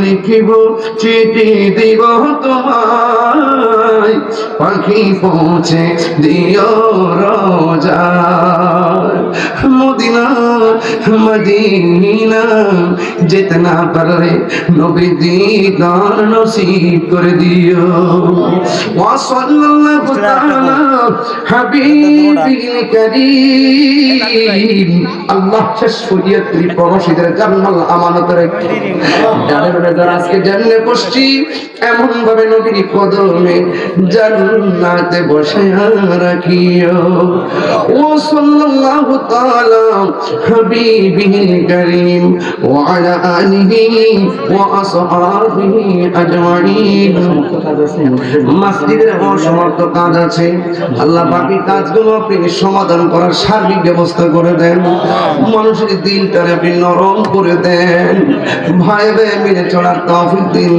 লিখিব চিঠি দিব তোমায়, পাখি পৌঁছে দিও রোজায়। মদিনা মদিনা যেতে না পারলে নবী দিদার নসিব করে দিও। ওয়া সাল্লাল্লাহু তাআলা হাবিবিল কারীম। আল্লাহ শেষ পর্যন্ত প্রবাসীদের জান্নাত আমানত রেখে যারা আজকে জান্নাতে বসছি, এমন ভাবে নবীর কদমে জান্নাতে বসে রাখিও। ও সাল্লাল্লাহু তাআলা হাবিবিল কারীম ওয়া আলা আলিহি ওয়া আসহাবিহি আজমাইন। মসজিদের অসমাপ্ত কাজ আছে, আল্লাহ বাকি কাজগুলো আপনি সমাধান করার সার্বিক ব্যবস্থা করে দেন। মানুষের দিলটারে আপনি নরম করে দেন, ভাই ভাই মিলে চলার তৌফিক দিন।